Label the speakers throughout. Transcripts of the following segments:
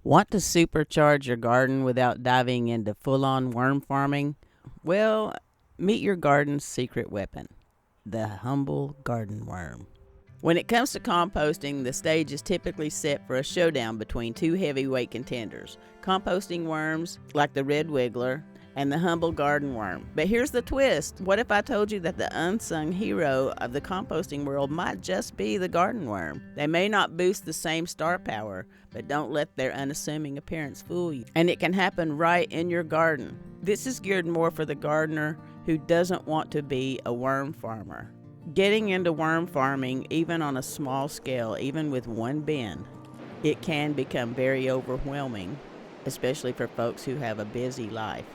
Speaker 1: Want to supercharge your garden without diving into full-on worm farming? Well, meet your garden's secret weapon, the humble garden worm. When it comes to composting, the stage is typically set for a showdown between two heavyweight contenders, composting worms like the red wiggler and the humble garden worm. But here's the twist. What if I told you that the unsung hero of the composting world might just be the garden worm? They may not boost the same star power, but don't let their unassuming appearance fool you. And it can happen right in your garden. This is geared more for the gardener who doesn't want to be a worm farmer. Getting into worm farming, even on a small scale, even with one bin, it can become very overwhelming, especially for folks who have a busy life.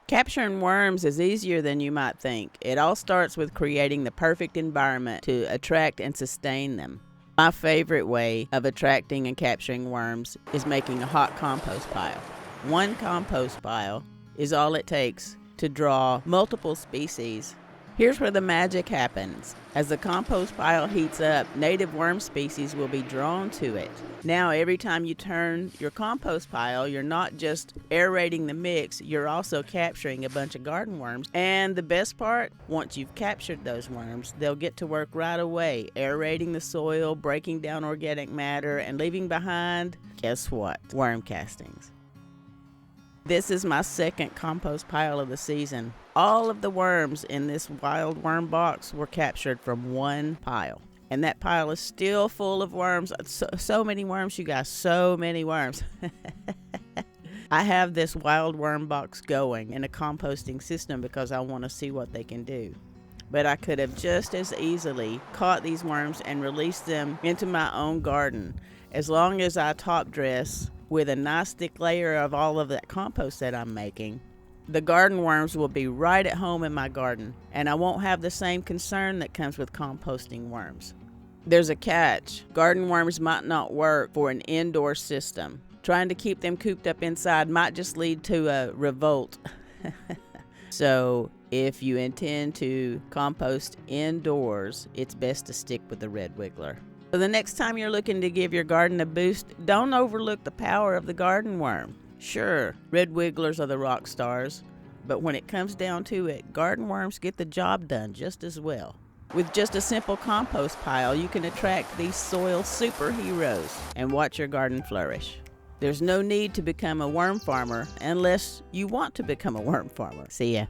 Speaker 1: Capturing worms is easier than you might think. It all starts with creating the perfect environment to attract and sustain them. My favorite way of attracting and capturing worms is making a hot compost pile. One compost pile is all it takes to draw multiple species. Here's where the magic happens. As the compost pile heats up, native worm species will be drawn to it. Now, every time you turn your compost pile, you're not just aerating the mix, you're also capturing a bunch of garden worms. And the best part, once you've captured those worms, they'll get to work right away, aerating the soil, breaking down organic matter, and leaving behind, guess what? Worm castings. This is my second compost pile of the season. All of the worms in this wild worm box were captured from one pile. And that pile is still full of worms. So many worms, you guys, so many worms. I have this wild worm box going in a composting system because I want to see what they can do. But I could have just as easily caught these worms and released them into my own garden. As long as I top dress with a nice thick layer of all of that compost that I'm making, the garden worms will be right at home in my garden, and I won't have the same concern that comes with composting worms. There's a catch. Garden worms might not work for an indoor system. Trying to keep them cooped up inside might just lead to a revolt. So if you intend to compost indoors, it's best to stick with the red wiggler. So the next time you're looking to give your garden a boost, don't overlook the power of the garden worm. Sure, red wigglers are the rock stars, but when it comes down to it, garden worms get the job done just as well. With just a simple compost pile, you can attract these soil superheroes and watch your garden flourish. There's no need to become a worm farmer unless you want to become a worm farmer. See ya.